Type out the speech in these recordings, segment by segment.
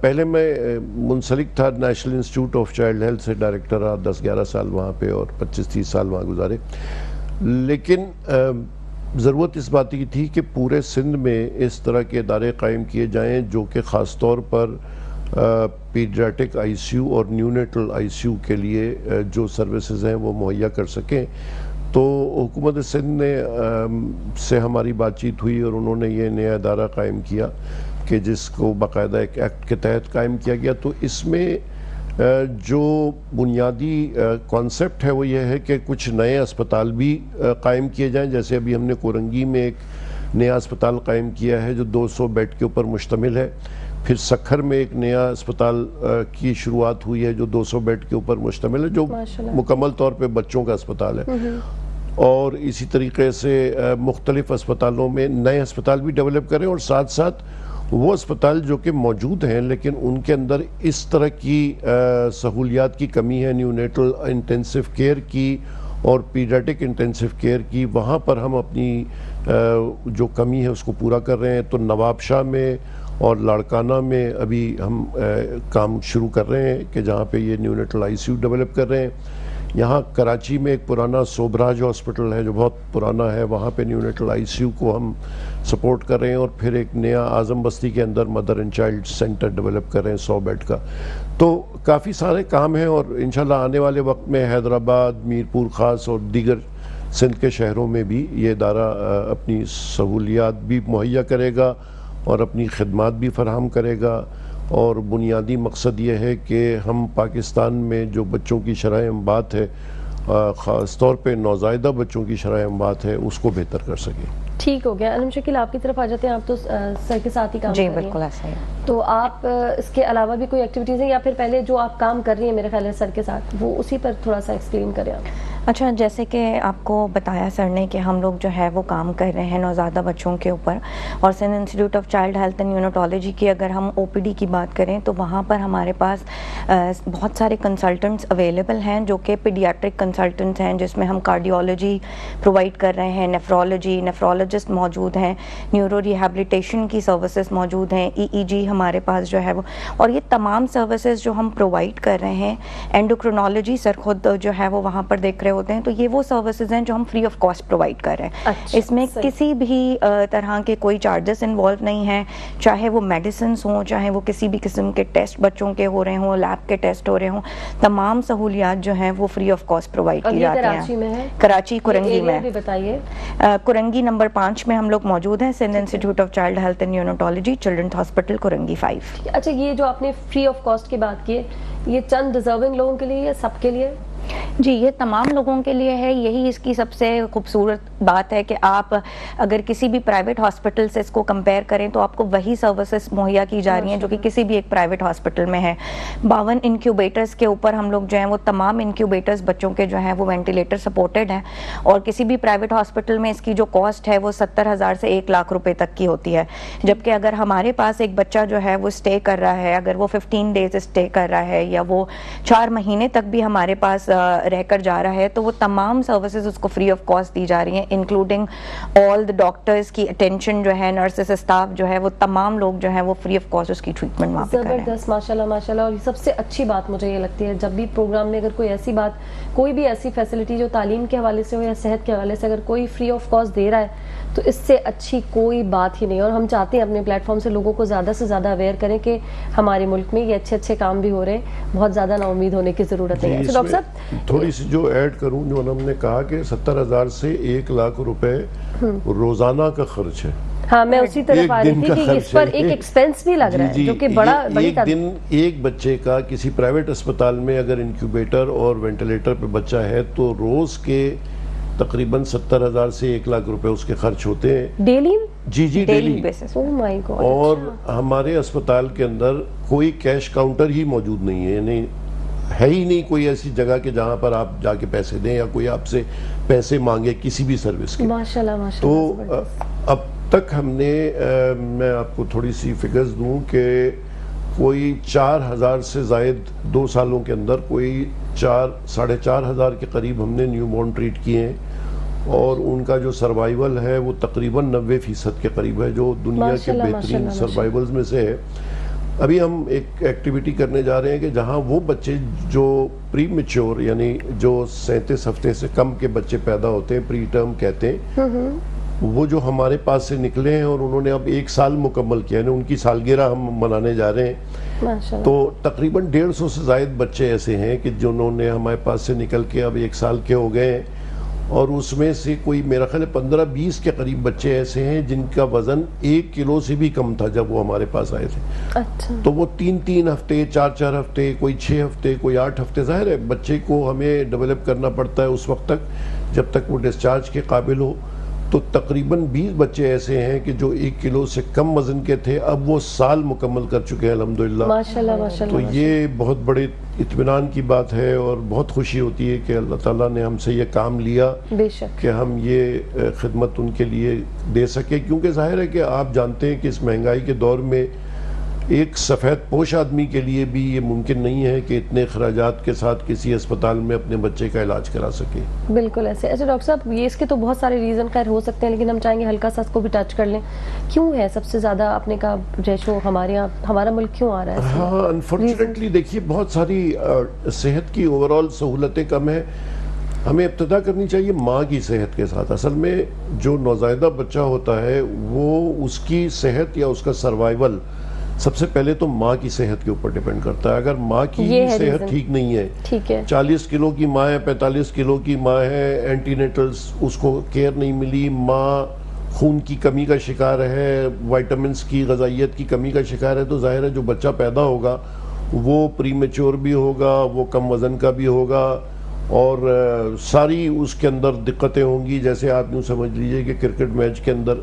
پہلے میں منسلک تھا national institute of child health سے، ڈائریکٹر رہا 10-11 سال وہاں پہ اور 25-30 سال وہاں گزارے. لیکن ضرورت اس بات کی تھی کہ پورے سندھ میں اس طرح کے ادارے قائم کیے جائیں جو کہ خاص طور پر پیڈیاٹرک آئی سی یو اور نیونیٹل آئی سی یو کے لیے جو سروسز ہیں وہ مہیا کر سکیں. تو حکومت سندھ نے سے ہماری بات چیت ہوئی اور انہوں نے یہ نیا ادارہ قائم کیا کہ جس کو باقاعدہ ایک ایکٹ کے تحت قائم کیا گیا. تو اس میں جو بنیادی کانسیپٹ ہے وہ یہ ہے کہ کچھ نئے اسپتال بھی قائم کیے جائیں. جیسے ابھی ہم نے کورنگی میں ایک نیا اسپتال قائم کیا ہے جو 200 بیڈ کے اوپر مشتمل ہے. پھر سکھر میں ایک نیا اسپتال کی شروعات ہوئی ہے جو 200 بیڈ کے اوپر مشتمل ہے، جو مکمل طور پہ بچوں کا اسپتال ہے. اور اسی طریقے سے مختلف اسپتالوں میں نئے اسپتال بھی ڈیولپ کریں، اور ساتھ ساتھ وہ اسپتال جو کہ موجود ہیں لیکن ان کے اندر اس طرح کی سہولیات کی کمی ہے، نیونیٹل انٹینسیو کیئر کی اور پیڈیاٹرک انٹینسیو کیئر کی، وہاں پر ہم اپنی جو کمی ہے اس کو پورا کر رہے ہیں. تو نواب شاہ میں اور لاڑکانہ میں ابھی ہم کام شروع کر رہے ہیں کہ جہاں پہ یہ neonatal I C U develop کر رہے ہیں. یہاں کراچی میں ایک پرانا سوبراج ہاسپٹل ہے جو بہت پرانا ہے، وہاں پہ نیونیٹل آئی سی یو کو ہم سپورٹ کر رہے ہیں. اور پھر ایک نیا اعظم بستی کے اندر mother and child centre develop کر رہے ہیں 100 بیڈ کا. تو کافی سارے کام ہیں اور انشاءاللہ آنے والے وقت میں حیدرآباد، میرپور خاص اور دیگر سندھ کے شہروں میں بھی یہ ادارہ اپنی سہولیات بھی مہیا کرے گا اور اپنی خدمات بھی فراہم کرے گا. اور بنیادی مقصد یہ ہے کہ ہم پاکستان میں جو بچوں کی شرح اموات ہے، خاص طور پہ نوزائیدہ بچوں کی شرح اموات ہے، اس کو بہتر کر سکیں. ٹھیک ہو گیا. انم شکیل آپ کی طرف آ جاتے ہیں. آپ تو سر کے ساتھ ہی کام کر رہی ہیں. جی بالکل ایسا ہی. تو آپ اس کے علاوہ بھی کوئی ایکٹیویٹیز ہیں یا پھر پہلے جو آپ کام کر رہی ہیں میرے خیال ہے سر کے ساتھ، وہ اسی پر تھوڑا سا ایکسپلین کریں آپ. اچھا، جیسے کہ آپ کو بتایا سر نے کہ ہم لوگ جو ہے وہ کام کر رہے ہیں نوزائیدہ بچوں کے اوپر، اور Sindh institute of child health and neonatology کی اگر ہم او پی ڈی کی بات کریں تو وہاں پر ہمارے پاس بہت سارے کنسلٹنٹس اویلیبل ہیں جو کہ پیڈیاٹرک کنسلٹنٹس ہیں، جس میں ہم کارڈیولوجی پرووائڈ کر رہے ہیں، نیفرولوجسٹ موجود ہیں، نیورو ریہیبلیٹیشن کی سروسز موجود ہیں، EEG ہمارے پاس جو ہے وہ، اور یہ تمام سروسز جو ہم پرووائڈ کر رہے ہیں. اینڈوکرونالوجی سر خود جو ہے وہ وہاں پر دیکھ رہے ہوتے ہیں. تو یہ وہ سروسز ہیں جو ہم فری آف کاسٹ پرووائڈ کر رہے ہیں. اس میں کسی بھی طرح کے کوئی چارجز انوالو نہیں ہیں، چاہے وہ میڈیسنز ہوں، چاہے وہ کسی بھی قسم کے ٹیسٹ بچوں کے ہو رہے ہوں، لیب کے ٹیسٹ ہو رہے ہوں، تمام سہولیات جو ہیں وہ فری آف کاسٹ پرووائڈ کی جاتی ہیں. کراچی کورنگی میں، کورنگی نمبر 5 میں ہم لوگ موجود ہیں، Sindh institute of child health and neonatology, children's hospital Korangi 5. اچھا، یہ جو آپ نے فری آف کاسٹ کی بات کی ہے، یہ چند ڈیزرونگ لوگوں کے لیے یا سب کے لیے؟ جی، یہ تمام لوگوں کے لیے ہے. یہی اس کی سب سے خوبصورت بات ہے کہ آپ اگر کسی بھی پرائیویٹ ہاسپٹل سے اس کو کمپیئر کریں تو آپ کو وہی سروسز مہیا کی جا رہی ہیں جو کہ کسی بھی ایک پرائیویٹ ہاسپٹل میں ہے. 52 انکیوبیٹرز کے اوپر ہم لوگ جو ہیں وہ تمام انکیوبیٹرز بچوں کے جو ہیں وہ وینٹیلیٹر سپورٹڈ ہیں، اور کسی بھی پرائیویٹ ہاسپٹل میں اس کی جو کاسٹ ہے وہ 70,000 سے 1 لاکھ روپے تک کی ہوتی ہے. جبکہ اگر ہمارے پاس ایک بچہ جو ہے وہ اسٹے کر رہا ہے، اگر وہ 15 ڈیز اسٹے کر رہا ہے یا وہ 4 مہینے تک بھی ہمارے پاس رہ کر جا رہا ہے، تو وہ تمام سروسز اس کو فری آف کاسٹ دی جا رہی ہیں، انکلوڈنگ آل دی ڈاکٹرز کی اٹینشن جو ہے، نرسز اسٹاف جو ہے، وہ تمام لوگ جو ہیں وہ فری آف کاسٹ اس کی ٹریٹمنٹ وہاں پہ کر رہے ہیں. زبردست، ماشاءاللہ ماشاءاللہ. اور سب سے اچھی بات مجھے یہ لگتی ہے جب بھی پروگرام میں اگر کوئی ایسی بات، کوئی بھی ایسی فیسلٹی جو تعلیم کے حوالے سے ہو یا صحت کے حوالے سے اگر کوئی فری آف کاسٹ دے رہا ہے تو اس سے اچھی کوئی بات ہی نہیں. اور ہم چاہتے ہیں اپنے پلیٹ فارم سے لوگوں کو زیادہ سے زیادہ اویئر کریں کہ ہمارے ملک میں یہ اچھے اچھے کام بھی ہو رہے ہیں، بہت زیادہ نا امید ہونے کی ضرورت نہیں ہے. ڈاکٹر صاحب تھوڑی سی جو ایڈ کروں، جو ہم نے کہا کہ 70,000 سے 1 لاکھ روپے روزانہ کا خرچ ہے. ہاں، میں اسی طرف آ رہی تھی کہ اس پر ایک ایکسپینس بھی لگ رہا ہے جو کہ بڑی ایک دن ایک بچے کا کسی پرائیویٹ اسپتال میں اگر انکیوبیٹر اور وینٹیلیٹر پہ بچہ ہے تو روز کے تقریباً 70,000 سے 1 لاکھ روپے اس کے خرچ ہوتے ہیں. ڈیلی؟ جی ڈیلی. اور ہمارے اسپتال کے اندر کوئی کیش کاؤنٹر ہی موجود نہیں ہے، یعنی ہے ہی نہیں کوئی ایسی جگہ کہ جہاں پر آپ جا کے پیسے دیں یا کوئی آپ سے پیسے مانگے کسی بھی سروس کے. ماشاءاللہ ماشاءاللہ. تو اب تک ہم نے، میں آپ کو تھوڑی سی فگرز دوں کہ کوئی 4,000 سے زائد 2 سالوں کے اندر کوئی 4,500 کے قریب ہم نے نیو بورن ٹریٹ کیے ہیں، اور ان کا جو سروائیول ہے وہ تقریباً 90% کے قریب ہے، جو دنیا کے بہترین سروائیولز میں سے ہے. ابھی ہم ایک ایکٹیویٹی کرنے جا رہے ہیں کہ جہاں وہ بچے جو پری میچور یعنی جو 37 ہفتے سے کم کے بچے پیدا ہوتے ہیں، پری ٹرم کہتے ہیں، وہ جو ہمارے پاس سے نکلے ہیں اور انہوں نے اب 1 سال مکمل کیا، یعنی ان کی سالگرہ ہم منانے جا رہے ہیں، تو تقریباً 150 سے زائد بچے ایسے ہیں کہ جنہوں نے ہمارے پاس سے نکل کے اب 1 سال کے ہو گئے ہیں، اور اس میں سے کوئی میرا خیال ہے 15-20 کے قریب بچے ایسے ہیں جن کا وزن 1 کلو سے بھی کم تھا جب وہ ہمارے پاس آئے تھے۔ تو وہ 3 ہفتے، 4 ہفتے، کوئی 6 ہفتے، کوئی 8 ہفتے، ظاہر ہے بچے کو ہمیں ڈیولپ کرنا پڑتا ہے اس وقت تک جب تک وہ ڈسچارج کے قابل ہو۔ تو تقریباً 20 بچے ایسے ہیں کہ جو 1 کلو سے کم وزن کے تھے، اب وہ سال مکمل کر چکے ہیں الحمدللہ۔ ماشاءاللہ ماشاءاللہ۔ تو یہ بہت بڑے اطمینان کی بات ہے اور بہت خوشی ہوتی ہے کہ اللہ تعالیٰ نے ہم سے یہ کام لیا بے شک کہ ہم یہ خدمت ان کے لیے دے سکے، کیونکہ ظاہر ہے کہ آپ جانتے ہیں کہ اس مہنگائی کے دور میں ایک سفید پوش آدمی کے لیے بھی یہ ممکن نہیں ہے کہ اتنے اخراجات کے ساتھ کسی اسپتال میں اپنے بچے کا علاج کرا سکے۔ بالکل ایسے۔ اچھا ڈاکٹر صاحب، یہ اس کے تو بہت سارے ریزن خیر ہو سکتے ہیں، لیکن ہم چاہیں گے ہلکا سا اس کو بھی ٹچ کر لیں۔ کیوں ہے سب سے زیادہ اپنے کا ریشو ہمارے یہاں، ہمارا ملک کیوں آ رہا ہے؟ ہاں انفارچونیٹلی دیکھیے بہت ساری صحت کی اوورال سہولتیں کم ہیں۔ ہمیں ابتدا کرنی چاہیے ماں کی صحت کے ساتھ۔ اصل میں جو نوزائیدہ بچہ ہوتا ہے وہ اس کی صحت یا اس کا سروائیول سب سے پہلے تو ماں کی صحت کے اوپر ڈیپینڈ کرتا ہے۔ اگر ماں کی صحت ٹھیک نہیں ہے، 40 کلو کی ماں ہے، 45 کلو کی ماں ہے، اینٹی نیٹلز اس کو کیئر نہیں ملی، ماں خون کی کمی کا شکار ہے، وائٹامنس کی، غذائیت کی کمی کا شکار ہے، تو ظاہر ہے جو بچہ پیدا ہوگا وہ پری میچور بھی ہوگا، وہ کم وزن کا بھی ہوگا، اور ساری اس کے اندر دقتیں ہوں گی۔ جیسے آپ یوں سمجھ لیجئے کہ کرکٹ میچ کے اندر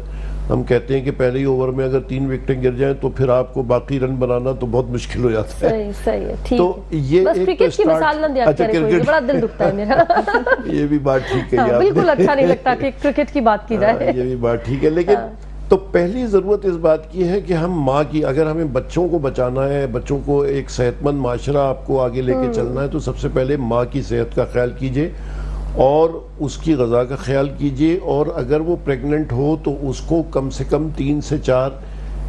ہم کہتے ہیں کہ پہلے ہی اوور میں اگر 3 وکٹیں گر جائیں تو پھر آپ کو باقی رن بنانا تو بہت مشکل ہو جاتا ہے۔ صحیح ہے، ٹھیک تو یہ بس کرکٹ کی مثال نہ دیا کرے کوئی، بڑا دل دکھتا ہے میرا۔ یہ بھی بات ٹھیک ہے، بالکل اچھا نہیں لگتا کہ کرکٹ کی بات کی جائے۔ یہ بھی بات ٹھیک ہے، لیکن تو پہلی ضرورت اس بات کی ہے کہ ہم ماں کی، اگر ہمیں بچوں کو بچانا ہے، بچوں کو ایک صحت مند معاشرہ آپ کو آگے لے کے چلنا ہے، تو سب سے پہلے ماں کی صحت کا خیال کیجئے اور اس کی غذا کا خیال کیجئے، اور اگر وہ پریگننٹ ہو تو اس کو کم سے کم 3 سے 4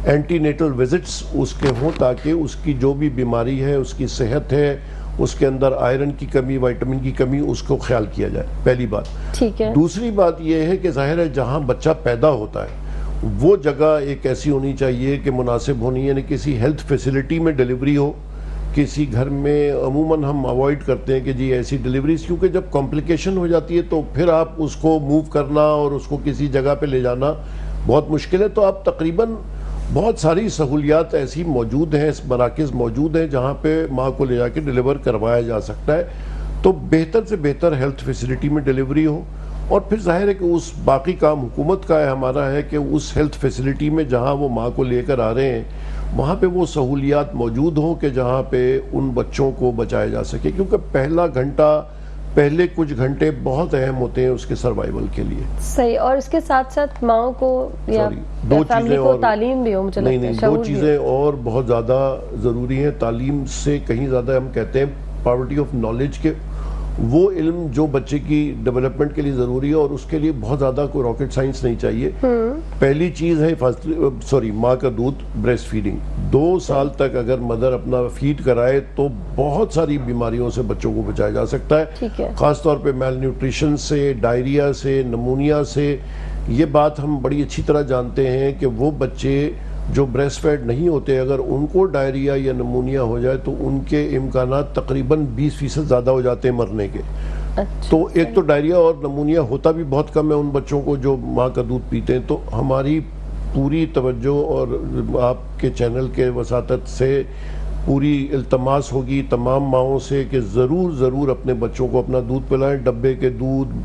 اینٹی نیٹل وزٹس اس کے ہوں، تاکہ اس کی جو بھی بیماری ہے، اس کی صحت ہے، اس کے اندر آئرن کی کمی، وائٹامن کی کمی، اس کو خیال کیا جائے، پہلی بات۔ ٹھیک ہے۔ دوسری بات یہ ہے کہ ظاہر ہے جہاں بچہ پیدا ہوتا ہے وہ جگہ ایک ایسی ہونی چاہیے کہ مناسب ہونی، یعنی کسی ہیلتھ فیسلٹی میں ڈیلیوری ہو۔ کسی گھر میں عموماً ہم اوائڈ کرتے ہیں کہ جی ایسی ڈیلیوریز، کیونکہ جب کمپلیکیشن ہو جاتی ہے تو پھر آپ اس کو موو کرنا اور اس کو کسی جگہ پہ لے جانا بہت مشکل ہے۔ تو آپ تقریباً بہت ساری سہولیات ایسی موجود ہیں، مراکز موجود ہیں جہاں پہ ماں کو لے جا کے ڈیلیور کروایا جا سکتا ہے۔ تو بہتر سے بہتر ہیلتھ فیسلٹی میں ڈیلیوری ہو، اور پھر ظاہر ہے کہ اس باقی کام حکومت کا ہے، ہمارا ہے کہ اس ہیلتھ فیسلٹی میں جہاں وہ ماں کو لے کر آ رہے ہیں وہاں پہ وہ سہولیات موجود ہوں کہ جہاں پہ ان بچوں کو بچایا جا سکے، کیونکہ پہلا گھنٹہ، پہلے کچھ گھنٹے بہت اہم ہوتے ہیں اس کے سروائیول کے لیے۔ صحیح، اور اس کے ساتھ ساتھ ماں کو یا فیملی کو تعلیم بھی ہو، مجھے لگتا ہے دو چیزیں اور بہت زیادہ ضروری ہیں، تعلیم سے کہیں زیادہ ہم کہتے ہیں پاورٹی آف نالج کے، وہ علم جو بچے کی ڈیولپمنٹ کے لیے ضروری ہے، اور اس کے لیے بہت زیادہ کوئی راکٹ سائنس نہیں چاہیے۔ پہلی چیز ہے ماں کا دودھ، بریسٹ فیڈنگ۔ 2 سال تک اگر مدر اپنا فیڈ کرائے تو بہت ساری بیماریوں سے بچوں کو بچایا جا سکتا ہے، خاص طور پہ میل نیوٹریشن سے، ڈائریا سے، نمونیا سے۔ یہ بات ہم بڑی اچھی طرح جانتے ہیں کہ وہ بچے جو بریسٹ فیڈ نہیں ہوتے، اگر ان کو ڈائریا یا نمونیا ہو جائے تو ان کے امکانات تقریباً 20% زیادہ ہو جاتے ہیں مرنے کے۔ تو ایک تو ڈائریا اور نمونیا ہوتا بھی بہت کم ہے ان بچوں کو جو ماں کا دودھ پیتے ہیں۔ تو ہماری پوری توجہ اور آپ کے چینل کے وساطت سے پوری التماس ہوگی تمام ماؤں سے کہ ضرور اپنے بچوں کو اپنا دودھ پلائیں۔ ڈبے کے دودھ،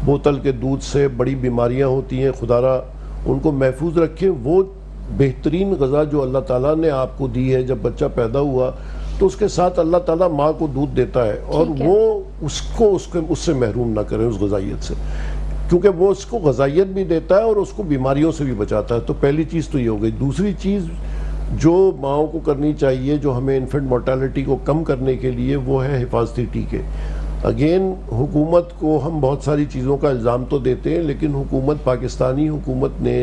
بوتل کے دودھ سے بڑی بیماریاں ہوتی ہیں، خدا را ان کو محفوظ رکھیں۔ وہ بہترین غذا جو اللہ تعالیٰ نے آپ کو دی ہے، جب بچہ پیدا ہوا تو اس کے ساتھ اللہ تعالیٰ ماں کو دودھ دیتا ہے، اور وہ اس سے محروم نہ کریں، اس غذائیت سے، کیونکہ وہ اس کو غذائیت بھی دیتا ہے اور اس کو بیماریوں سے بھی بچاتا ہے۔ تو پہلی چیز تو یہ ہو گئی۔ دوسری چیز جو ماؤں کو کرنی چاہیے، جو ہمیں انفنٹ مورٹیلٹی کو کم کرنے کے لیے، وہ ہے حفاظتی ٹیکے۔ اگین حکومت کو ہم بہت ساری چیزوں کا الزام تو دیتے ہیں، لیکن حکومت، پاکستانی حکومت نے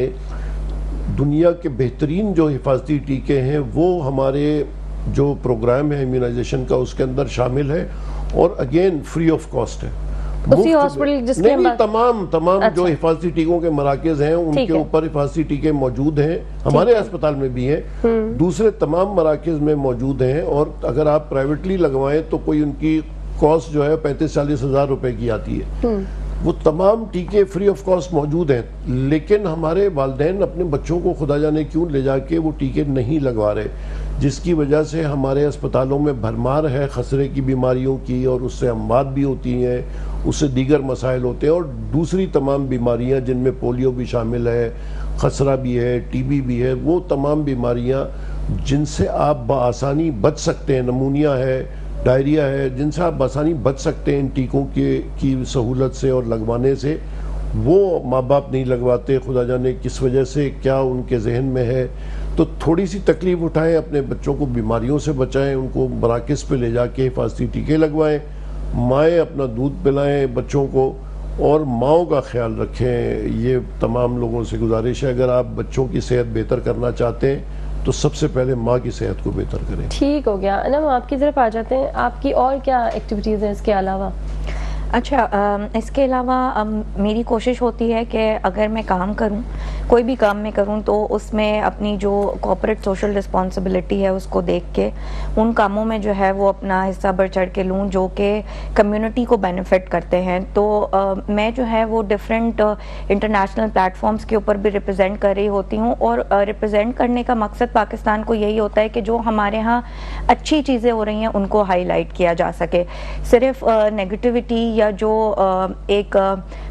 دنیا کے بہترین جو حفاظتی ٹیکے ہیں وہ ہمارے جو پروگرام ہے امیونائزیشن کا اس کے اندر شامل ہے، اور اگین فری آف کاسٹ ہے. اسی ہاسپٹل جس کے تمام جو حفاظتی ٹیکوں کے مراکز ہیں ان کے اوپر حفاظتی ٹیکے موجود ہیں، ہمارے ہسپتال میں بھی ہیں، دوسرے تمام مراکز میں موجود ہیں، اور اگر آپ پرائیویٹلی لگوائیں تو کوئی ان کی کاسٹ جو ہے 35-40 ہزار روپے کی آتی ہے. وہ تمام ٹیکے فری آف کاسٹ موجود ہیں، لیکن ہمارے والدین اپنے بچوں کو خدا جانے کیوں لے جا کے وہ ٹیکے نہیں لگوا رہے، جس کی وجہ سے ہمارے اسپتالوں میں بھرمار ہے خسرے کی بیماریوں کی، اور اس سے اموات بھی ہوتی ہیں، اس سے دیگر مسائل ہوتے ہیں، اور دوسری تمام بیماریاں جن میں پولیو بھی شامل ہے، خسرہ بھی ہے، ٹی بی بھی ہے، وہ تمام بیماریاں جن سے آپ بآسانی بچ سکتے ہیں، نمونیا ہے، ڈائریا ہے، جن سے آپ بآسانی بچ سکتے ہیں ان ٹیکوں کی سہولت سے اور لگوانے سے، وہ ماں باپ نہیں لگواتے. خدا جانے کس وجہ سے، کیا ان کے ذہن میں ہے. تو تھوڑی سی تکلیف اٹھائیں، اپنے بچوں کو بیماریوں سے بچائیں، ان کو مراکز پہ لے جا کے حفاظتی ٹیکے لگوائیں، مائیں اپنا دودھ پلائیں بچوں کو، اور ماؤں کا خیال رکھیں. یہ تمام لوگوں سے گزارش ہے، اگر آپ بچوں کی صحت بہتر کرنا چاہتے ہیں تو سب سے پہلے ماں کی صحت کو بہتر کریں. ٹھیک ہو گیا. انم آپ کی طرف آ جاتے ہیں، آپ کی اور کیا ایکٹیویٹیز ہیں اس کے علاوہ؟ اچھا، اس کے علاوہ میری کوشش ہوتی ہے کہ اگر میں کام کروں، کوئی بھی کام میں کروں، تو اس میں اپنی جو کارپوریٹ سوشل رسپانسبلٹی ہے اس کو دیکھ کے ان کاموں میں جو ہے وہ اپنا حصہ بڑھ چڑھ کے لوں جو کہ کمیونٹی کو بینیفٹ کرتے ہیں. تو میں جو ہے وہ ڈفرینٹ انٹرنیشنل پلیٹ فارمز کے اوپر بھی ریپرزینٹ کر رہی ہوتی ہوں، اور ریپرزینٹ کرنے کا مقصد پاکستان کو یہی ہوتا ہے کہ جو ہمارے ہاں اچھی چیزیں ہو رہی ہیں ان کو ہائی لائٹ کیا جا سکے. صرف نیگیٹیوٹی یا جو ایک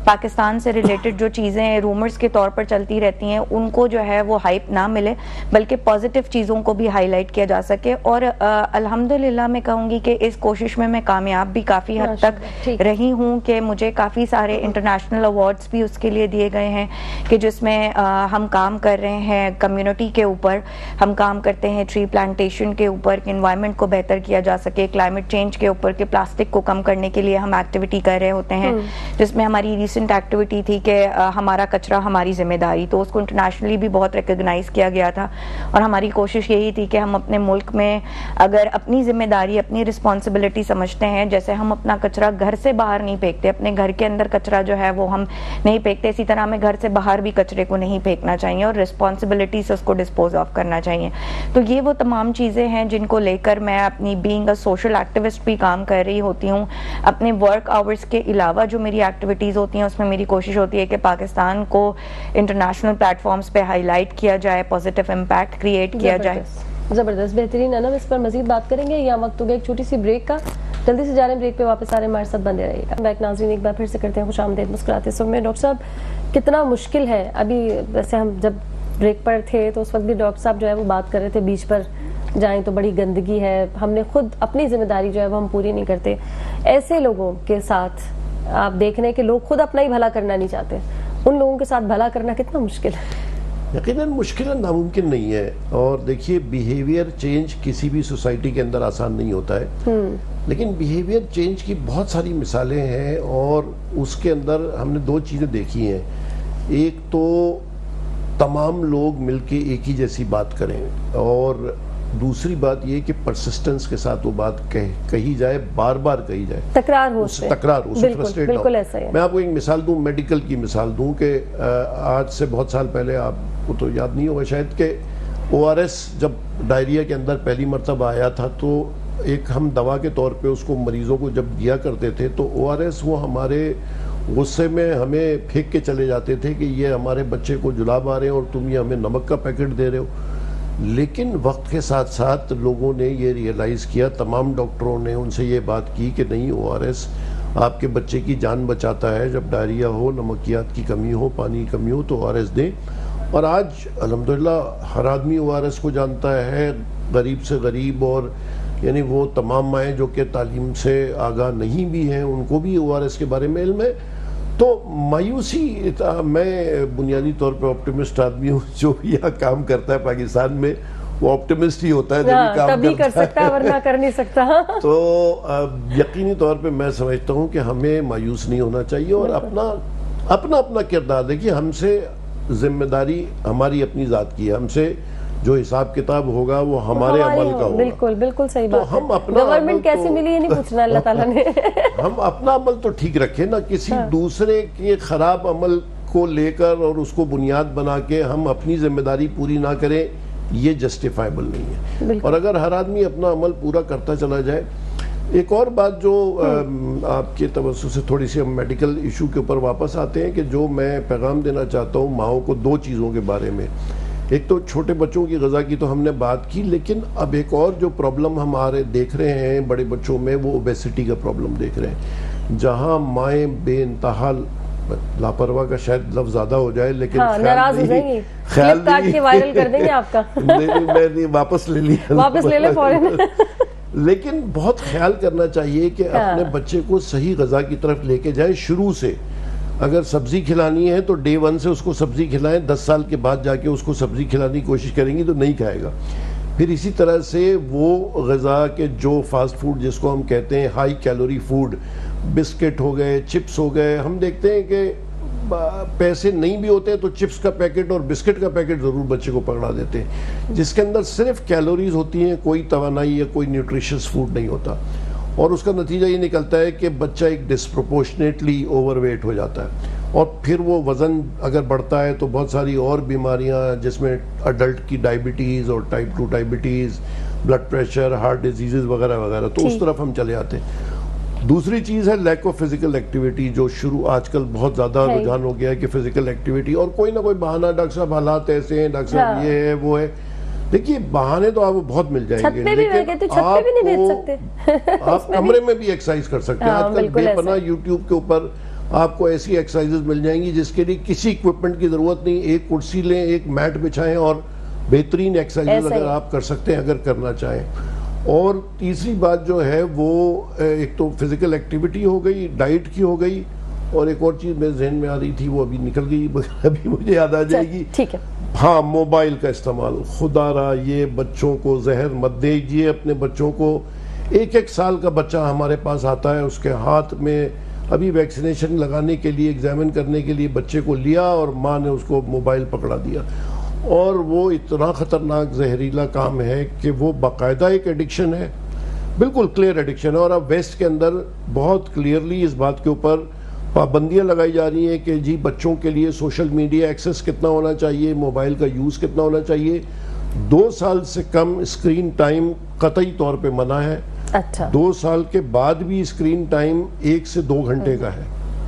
پاکستان سے ریلیٹڈ جو چیزیں رومرز کے طور پر چلتی رہتی ہیں ان کو جو ہے وہ ہائپ نہ ملے، بلکہ پازیٹیو چیزوں کو بھی ہائی لائٹ کیا جا سکے. اور الحمدللہ میں کہوں گی کہ اس کوشش میں کامیاب بھی کافی حد تک رہی ہوں، کہ مجھے کافی سارے انٹرنیشنل ایوارڈز بھی اس کے لیے دیے گئے ہیں، کہ جس میں ہم کام کر رہے ہیں کمیونٹی کے اوپر، ہم کام کرتے ہیں ٹری پلانٹیشن کے اوپر کہ انوائرمنٹ کو بہتر کیا جا سکے، کلائمیٹ چینج کے اوپر کہ پلاسٹک کو کم کرنے کے لیے ہم ایکٹیویٹی کر رہے ہوتے ہیں، جس میں ہماری ریسنٹ ایکٹیویٹی تھی کہ ہمارا کچرا ہماری ذمہ داری، تو اس کو انٹرنیشنلی بھی بہت ریکگنائز کیا گیا تھا. اور ہماری کوشش یہی تھی کہ ہم اپنے ملک میں اگر اپنی ذمہ داری، اپنی رسپانسبلٹی سمجھتے ہیں، جیسے ہم اپنا کچرا گھر سے باہر نہیں پھینکتے، اپنے گھر کے اندر کچرا جو ہے وہ ہم نہیں پھینکتے، اسی طرح ہمیں گھر سے باہر بھی کچرے کو نہیں پھینکنا چاہیے اور رسپانسبلٹی سے اس کو ڈسپوز آف کرنا چاہیے. تو یہ وہ تمام چیزیں ہیں جن کو لے کر میں اپنی بینگ اے سوشل ایکٹیوسٹ بھی کام کر رہی ہوتی ہوں. اپنے ورک آورز کے علاوہ جو میری ایکٹیویٹیز ہوتی ہیں اس میں میری کوشش ہوتی ہے کہ پاکستان کو انٹرنیشنل پلیٹ فارمز پہ ہائی لائٹ کیا جائے، پازیٹیو امپیکٹ کریٹ کیا جائے. زبردست، بہترین. انم اس پر مزید بات کریں گے، یا وقت ہو گیا ایک چھوٹی سی بریک کا. جلدی سے جا رہے ہیں بریک پہ، واپس آ رہے ہیں، ہمارے ساتھ بندے رہیے گا. بیک ناظرین، ایک بار پھر سے کرتے ہیں خوش آمدید مسکراتے صبح میں. ڈاکٹر صاحب کتنا مشکل ہے، ابھی ویسے ہم جب بریک پر تھے تو اس وقت بھی ڈاکٹر صاحب جو ہے وہ بات کر رہے تھے بیچ پر جائیں تو بڑی گندگی ہے، ہم نے خود اپنی ذمہ داری جو ہے وہ ہم پوری نہیں کرتے. ایسے لوگوں کے ساتھ آپ دیکھ رہے ہیں کہ لوگ خود اپنا ہی بھلا کرنا نہیں چاہتے، ان لوگوں کے ساتھ بھلا کرنا کتنا مشکل ہے؟ یقیناً مشکل ہے، ناممکن نہیں ہے. اور دیکھیے بیہیویئر چینج کسی بھی سوسائٹی کے اندر آسان نہیں ہوتا ہے، لیکن بیہیویئر چینج کی بہت ساری مثالیں ہیں، اور اس کے اندر ہم نے دو چیزیں دیکھی ہیں. ایک تو تمام لوگ مل کے ایک ہی جیسی بات کریں، اور دوسری بات یہ کہ پرسسٹنس کے ساتھ وہ بات کہی جائے، بار بار کہی جائے، تکرار ہو، فرسٹریٹ نہ ہو. میں آپ کو ایک مثال دوں، میڈیکل کی مثال دوں، کہ آج سے بہت سال پہلے، آپ کو تو یاد نہیں ہوگا شاید، کہ او آر ایس جب ڈائریا کے اندر پہلی مرتبہ آیا تھا تو ایک ہم دوا کے طور پہ اس کو مریضوں کو جب دیا کرتے تھے تو او آر ایس وہ ہمارے غصے میں ہمیں پھینک کے چلے جاتے تھے کہ یہ ہمارے بچے کو جلاب آ رہے ہیں اور تم یہ ہمیں نمک کا پیکٹ دے رہے ہو. لیکن وقت کے ساتھ ساتھ لوگوں نے یہ ریئلائز کیا، تمام ڈاکٹروں نے ان سے یہ بات کی کہ نہیں، او آر ایس آپ کے بچے کی جان بچاتا ہے. جب ڈائریا ہو، نمکیات کی کمی ہو، پانی کی کمی ہو تو او آر ایس دیں. اور آج الحمدللہ ہر آدمی او آر ایس کو جانتا ہے، غریب سے غریب، اور یعنی وہ تمام مائیں جو کہ تعلیم سے آگاہ نہیں بھی ہیں ان کو بھی او آر ایس کے بارے میں علم ہے. تو مایوسی، میں بنیادی طور پہ آپٹیمسٹ آدمی ہوں، جو بھی یہاں کام کرتا ہے پاکستان میں وہ آپٹیمسٹ ہی ہوتا ہے، تبھی کر سکتا ہے ورنہ کر نہیں سکتا. تو یقینی طور پہ میں سمجھتا ہوں کہ ہمیں مایوس نہیں ہونا چاہیے، اور اپنا کردار دیکھیے. ہم سے ذمہ داری ہماری اپنی ذات کی ہے. ہم سے جو حساب کتاب ہوگا وہ ہمارے عمل کا ہوگا. بالکل بالکل صحیح بات ہے. ہم اپنا گورنمنٹ کیسی ملی یہ نہیں پوچھنا اللہ تعالیٰ نے. ہم اپنا عمل تو ٹھیک رکھیں نا, کسی دوسرے کے خراب عمل کو لے کر اور اس کو بنیاد بنا کے ہم اپنی ذمہ داری پوری نہ کریں, یہ جسٹیفائبل نہیں ہے. اور اگر ہر آدمی اپنا عمل پورا کرتا چلا جائے. ایک اور بات جو آپ کے توسط سے تھوڑی سی ہم میڈیکل ایشو کے اوپر واپس آتے ہیں, کہ جو میں پیغام دینا چاہتا ہوں ماؤں کو 2 چیزوں کے بارے میں. ایک تو چھوٹے بچوں کی غذا کی تو ہم نے بات کی, لیکن اب ایک اور جو پرابلم ہمارے دیکھ رہے ہیں بڑے بچوں میں, وہ اوبیسٹی کا پرابلم دیکھ رہے ہیں, جہاں مائیں بے انتہا لاپرواہ کا شاید لفظ زیادہ ہو جائے, لیکن ناراض ہو جائیں گے, فلپ کارٹ کے وائرل کر دیں گے آپ کا. میں واپس لے لیا, واپس لے لیں فوراً. لیکن بہت خیال کرنا چاہیے کہ اپنے بچے کو صحیح غذا کی طرف لے کے جائیں شروع سے. اگر سبزی کھلانی ہے تو ڈے 1 سے اس کو سبزی کھلائیں, 10 سال کے بعد جا کے اس کو سبزی کھلانے کی کوشش کریں گی تو نہیں کھائے گا. پھر اسی طرح سے وہ غذا کے جو فاسٹ فوڈ جس کو ہم کہتے ہیں ہائی کیلوری فوڈ, بسکٹ ہو گئے, چپس ہو گئے, ہم دیکھتے ہیں کہ پیسے نہیں بھی ہوتے ہیں تو چپس کا پیکٹ اور بسکٹ کا پیکٹ ضرور بچے کو پکڑا دیتے ہیں, جس کے اندر صرف کیلوریز ہوتی ہیں, کوئی توانائی یا کوئی نیوٹریشس فوڈ نہیں ہوتا. اور اس کا نتیجہ یہ نکلتا ہے کہ بچہ ایک ڈسپروپورشنیٹلی اوور ویٹ ہو جاتا ہے, اور پھر وہ وزن اگر بڑھتا ہے تو بہت ساری اور بیماریاں, جس میں اڈلٹ کی ڈائبٹیز اور type 2 diabetes, blood pressure, heart diseases وغیرہ وغیرہ, تو اس طرف ہم چلے آتے ہیں. دوسری چیز ہے لیک آف فزیکل ایکٹیویٹی, جو شروع آج کل بہت زیادہ رجحان ہو گیا ہے کہ فزیکل ایکٹیویٹی, اور کوئی نہ کوئی بہانہ, ڈاکٹر صاحب حالات ایسے ہیں, ڈاکٹر صاحب یہ ہے وہ ہے. دیکھیے بہانے تو آپ کو بہت مل جائیں گے, لیکن آپ کمرے میں بھی ایکسرسائز کر سکتے ہیں. آج کل بے پناہ یوٹیوب کے اوپر آپ کو ایسی ایکسرسائزز مل جائیں گی جس کے لیے کسی اکوپمنٹ کی ضرورت نہیں. ایک کرسی لیں, ایک میٹ بچھائیں, اور بہترین ایکسرسائزز اگر آپ کر سکتے ہیں اگر کرنا چاہیں. اور تیسری بات جو ہے وہ ایک تو فزیکل ایکٹیویٹی ہو گئی, ڈائٹ کی ہو گئی, اور ایک اور چیز میرے ذہن میں آ رہی تھی وہ ابھی نکل گئی, ابھی مجھے یاد آ جائے گی. ٹھیک ہے. ہاں, موبائل کا استعمال. خدا را یہ بچوں کو زہر مت دیجیے اپنے بچوں کو. 1 سال کا بچہ ہمارے پاس آتا ہے, اس کے ہاتھ میں ابھی ویکسینیشن لگانے کے لیے, ایگزامن کرنے کے لیے بچے کو لیا, اور ماں نے اس کو موبائل پکڑا دیا. اور وہ اتنا خطرناک زہریلا کام ہے کہ وہ باقاعدہ ایک ایڈکشن ہے, بالکل کلیئر ایڈکشن ہے. اور اب ویسٹ کے اندر بہت کلیئرلی اس بات کے اوپر پابندیاں لگائی جا رہی ہیں کہ جی بچوں کے لیے سوشل میڈیا ایکسس کتنا ہونا چاہیے, موبائل کا یوز کتنا ہونا چاہیے. 2 سال سے کم اسکرین ٹائم قطعی طور پہ منع ہے. اچھا. 2 سال کے بعد بھی اسکرین ٹائم 1 سے 2 گھنٹے کا ہے.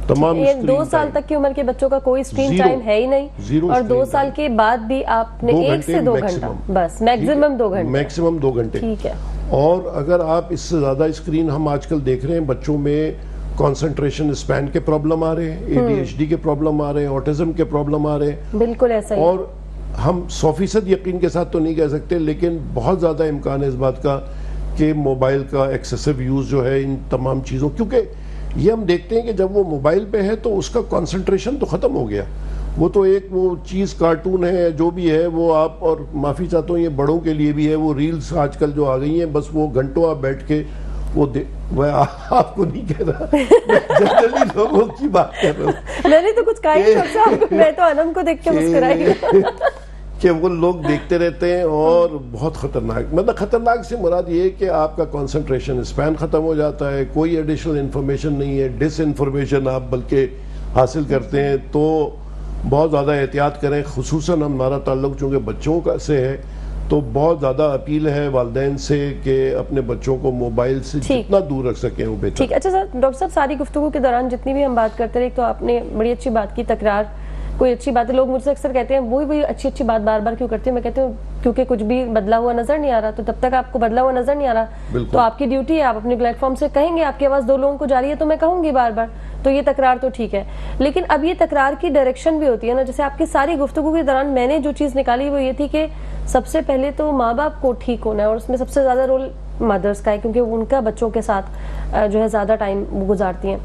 تمام 2 سال تک کی عمر کے بچوں کا کوئی اسکرین ٹائم ہے ہی نہیں, اور 2 سال کے بعد بھی آپ نے 1 سے 2 گھنٹہ, بس میکسیمم 2 گھنٹے, میکسیمم 2 گھنٹے. ٹھیک ہے. اور اگر آپ اس سے زیادہ اسکرین, ہم آج کل دیکھ رہے ہیں بچوں میں کانسنٹریشن اسپین کے پرابلم آ رہے ہیں, ADHD کے پرابلم آ رہے ہیں, آٹزم کے پرابلم آ رہے ہیں. بالکل ایسا ہی. اور ہم 100% یقین کے ساتھ تو نہیں کہہ سکتے, لیکن بہت زیادہ امکان ہے اس بات کا کہ موبائل کا ایکسیسو یوز جو ہے ان تمام چیزوں, کیونکہ یہ ہم دیکھتے ہیں کہ جب وہ موبائل پہ ہے تو اس کا کانسنٹریشن تو ختم ہو گیا. وہ تو ایک وہ چیز کارٹون ہے جو بھی ہے وہ آپ, اور معافی چاہتا ہوں یہ بڑوں کے لیے بھی ہے, وہ ریلز آج کل جو آ گئی ہیں, بس وہ گھنٹوں آپ بیٹھ کے وہ آپ کو نہیں کہہ رہا, جنرلی لوگوں کی بات کر رہا ہوں. میں نے تو کچھ کہا ہی نہیں, میں تو انم کو دیکھ کے مسکرائی کہ وہ لوگ دیکھتے رہتے ہیں, اور بہت خطرناک, مطلب خطرناک سے مراد یہ ہے کہ آپ کا کنسنٹریشن اسپین ختم ہو جاتا ہے, کوئی ایڈیشنل انفارمیشن نہیں ہے, ڈس انفارمیشن آپ بلکہ حاصل کرتے ہیں. تو بہت زیادہ احتیاط کریں, خصوصاً ہمارا تعلق چونکہ بچوں کا سے ہے تو بہت زیادہ اپیل ہے والدین سے کہ اپنے بچوں کو موبائل سے جتنا دور رکھ سکیں وہ بہتر. ٹھیک. اچھا سر, ڈاکٹر صاحب ساری گفتگو کے دوران جتنی بھی ہم بات کرتے رہے, تو آپ نے بڑی اچھی بات کی, تکرار کوئی اچھی بات ہے. لوگ مجھ سے اکثر کہتے ہیں وہی اچھی بات بار بار کیوں کرتے ہیں. میں کہتی ہوں کیونکہ کچھ بھی بدلا ہوا نظر نہیں آ رہا, تو تب تک آپ کو بدلا ہوا نظر نہیں آ رہا تو آپ کی ڈیوٹی ہے, آپ اپنے پلیٹ فارم سے کہیں گے, آپ کی آواز 2 لوگوں کو جا رہی ہے تو میں کہوں گی بار بار, تو یہ تکرار تو ٹھیک ہے. لیکن اب یہ تکرار کی ڈائریکشن بھی ہوتی ہے نا, جیسے آپ کی ساری گفتگو کے دوران میں نے جو چیز نکالی وہ یہ تھی کہ سب سے پہلے تو ماں باپ کو ٹھیک ہونا ہے, اور اس میں سب سے زیادہ رول مدرس کا ہے, کیونکہ ان کا بچوں کے ساتھ جو ہے زیادہ ٹائم وہ گزارتی ہیں.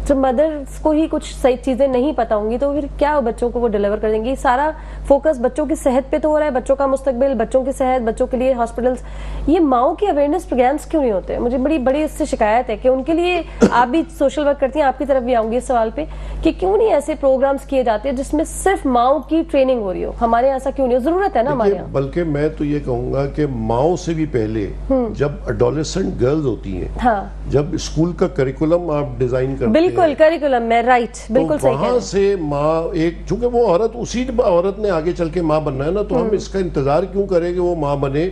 تو مدرس کو ہی کچھ صحیح چیزیں نہیں پتا ہوں گی تو پھر کیا بچوں کو وہ ڈیلیور کر دیں گے. سارا فوکس بچوں کی صحت پہ تو ہو رہا ہے, بچوں کا مستقبل, بچوں کی صحت, بچوں کے لیے ہاسپٹلس. یہ ماؤں کی اویئرنیس پروگرامس کیوں نہیں ہوتے؟ مجھے بڑی اس سے شکایت ہے کہ ان کے لیے آپ بھی سوشل ورک کرتی ہیں, آپ کی طرف بھی آؤں گی اس سوال پہ کہ کیوں نہیں ایسے پروگرامس کیے جاتے ہیں جس میں صرف ماؤں کی ٹریننگ ہو رہی ہو. ہمارے ایسا کیوں نہیں ہو؟ ضرورت ہے نا ہمارے یہاں. بلکہ میں تو یہ کہوں گا کہ ماؤں سے بھی پہلے جب اڈولسنٹ گرلز ہوتی ہیں, ہاں جب اسکول کا کریکولم آپ ڈیزائن کرتے ہیں, بالکل کریکولم میں رائٹ, بالکل صحیح کہہ رہے وہاں ہیں. سے ماں ایک, چونکہ وہ عورت اسی عورت نے آگے چل کے ماں بننا ہے نا, تو ہم اس کا انتظار کیوں کریں کہ وہ ماں بنے؟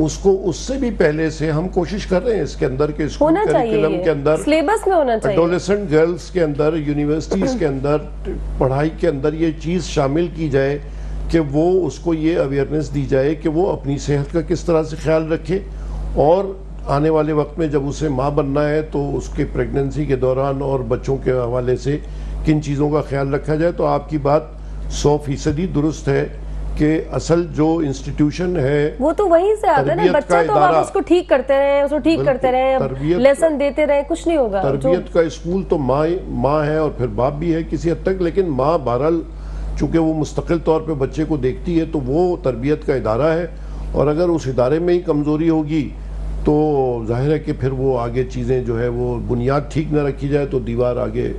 اس کو اس سے بھی پہلے سے ہم کوشش کر رہے ہیں اس کے اندر کہ اسکول ہونا چاہیے, کریکولم کے اندر سلیبس میں ہونا چاہیے, ایڈولسنٹ گرلز کے اندر, یونیورسٹیز کے اندر, پڑھائی کے اندر یہ چیز شامل کی جائے کہ وہ اس کو یہ اویئرنیس دی جائے کہ وہ اپنی صحت کا کس طرح سے خیال رکھے, اور آنے والے وقت میں جب اسے ماں بننا ہے تو اس کے پریگننسی کے دوران اور بچوں کے حوالے سے کن چیزوں کا خیال رکھا جائے. تو آپ کی بات 100% درست ہے کہ اصل جو انسٹیٹیوشن ہے وہ تو وہیں سے آتا ہے نا. بچہ تو آپ اس کو ٹھیک کرتے رہے, اس کو ٹھیک کرتے رہے, لیسن دیتے رہے, کچھ نہیں ہوگا. تربیت کا اسکول تو ماں ہے اور پھر باپ بھی ہے کسی حد تک, لیکن ماں بہرحال چونکہ وہ مستقل طور پہ بچے کو دیکھتی ہے تو وہ تربیت کا ادارہ ہے, اور اگر اس ادارے میں ہی کمزوری ہوگی تو ظاہر ہے کہ پھر وہ آگے چیزیں جو ہے وہ بنیاد ٹھیک نہ رکھی جائے تو دیوار آگے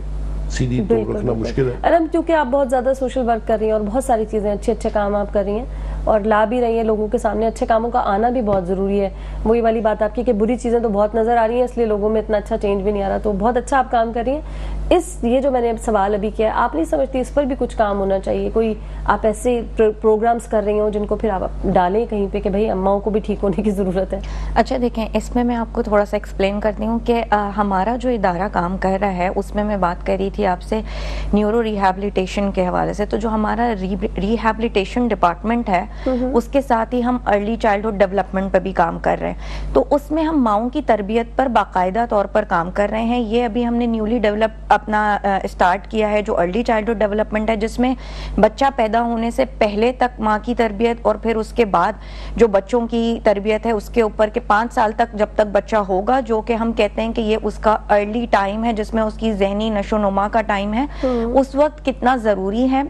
سیدھی تو رکھنا مشکل ہے. ارم کیونکہ آپ بہت زیادہ سوشل ورک کر رہی ہیں اور بہت ساری چیزیں اچھے کام آپ کر رہی ہیں اور لا بھی رہی ہیں لوگوں کے سامنے, اچھے کاموں کا آنا بھی بہت ضروری ہے. وہی والی بات آپ کی کہ بری چیزیں تو بہت نظر آ رہی ہیں اس لیے لوگوں میں اتنا اچھا چینج بھی نہیں آ رہا, تو بہت اچھا آپ کام کر رہی ہیں. یہ جو میں نے سوال ابھی کیا, آپ نہیں سمجھتی اس پر بھی کچھ کام ہونا چاہیے؟ کوئی آپ ایسے پروگرامز کر رہی ہوں جن کو پھر آپ ڈالیں کہیں پہ کہ بھائی اماؤں کو بھی ٹھیک ہونے کی ضرورت ہے. اچھا دیکھیں, اس میں آپ کو تھوڑا سا ایکسپلین کرتی ہوں کہ ہمارا جو ادارہ کام کر رہا ہے اس میں بات کر رہی تھی آپ سے نیورو ریہیبلیٹیشن کے حوالے سے. تو جو ہمارا ریہیبلیٹیشن ڈپارٹمنٹ ہے اس کے ساتھ ہی ہم ارلی چائلڈہڈ ڈیولپمنٹ پہ بھی کام کر رہے ہیں. تو اس میں ہم ماؤں کی تربیت پر باقاعدہ طور پر کام کر رہے ہیں. یہ ابھی ہم نے نیولی ڈیولپ اپنا اسٹارٹ کیا ہے جو ارلی چائلڈہڈ ڈیولپمنٹ ہے, جس میں بچہ پیدا ہونے سے پہلے تک ماں کی تربیت اور پھر اس کے بعد جو بچوں کی تربیت ہے اس کے اوپر کہ 5 سال تک جب تک بچہ ہوگا, جو کہ ہم کہتے ہیں کہ یہ اس کا ارلی ٹائم ہے جس میں اس کی ذہنی نشو نما کا ٹائم ہے, اس وقت کتنا ضروری ہے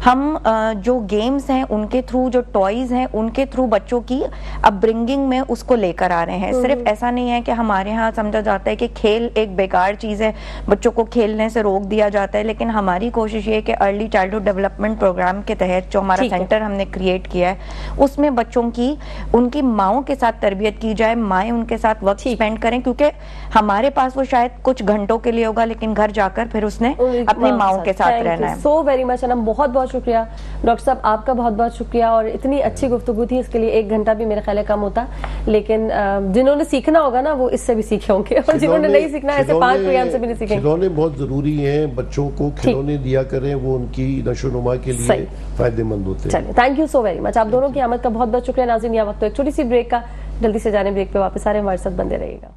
ہم جو گیمز ہیں ان کے تھرو, جو ٹوائز ہیں ان کے تھرو بچوں کی اپ برنگنگ میں اس کو لے کر آ رہے ہیں. صرف ایسا نہیں ہے کہ ہمارے ہاں سمجھا جاتا ہے کہ کھیل ایک بیکار چیز ہے, بچوں کو کھیلنے سے روک دیا جاتا ہے, لیکن ہماری کوشش یہ ہے کہ ارلی چائلڈہڈ ڈیولپمنٹ پروگرام کے تحت جو ہمارا سینٹر ہم نے کریٹ کیا ہے اس میں بچوں کی ان کی ماؤں کے ساتھ تربیت کی جائے, مائیں ان کے ساتھ وقت اسپینڈ کریں, کیونکہ ہمارے پاس وہ شاید کچھ گھنٹوں کے لیے ہوگا لیکن گھر جا کر پھر اس نے اپنی ماؤں کے ساتھ رہنا ہے. سو ویری مچ انم, بہت بہت شکریہ ڈاکٹر صاحب, آپ کا بہت بہت شکریہ. اور اتنی اچھی گفتگو تھی, اس کے لیے 1 گھنٹہ بھی میرے خیال ہے کم ہوتا, لیکن جنہوں نے سیکھنا ہوگا نا وہ اس سے بھی سیکھے ہوں گے, اور جنہوں نے نہیں سیکھنا ایسے 5 پروگرام سے بھی نہیں سیکھیں. کھلونے بہت ضروری ہیں, بچوں کو کھلونے دیا کریں, وہ ان کی نشو و نما کے لیے فائدہ مند ہوتے ہیں. چلیے, thank you so very much. آپ دونوں کی آمد کا بہت بہت شکریہ. ناظرین, یہ وقت ایک چھوٹی سی بریک کا, جلدی سے جانے, بریک پہ واپس آ رہے ہیں, ہمارے ساتھ بندے رہیے گا.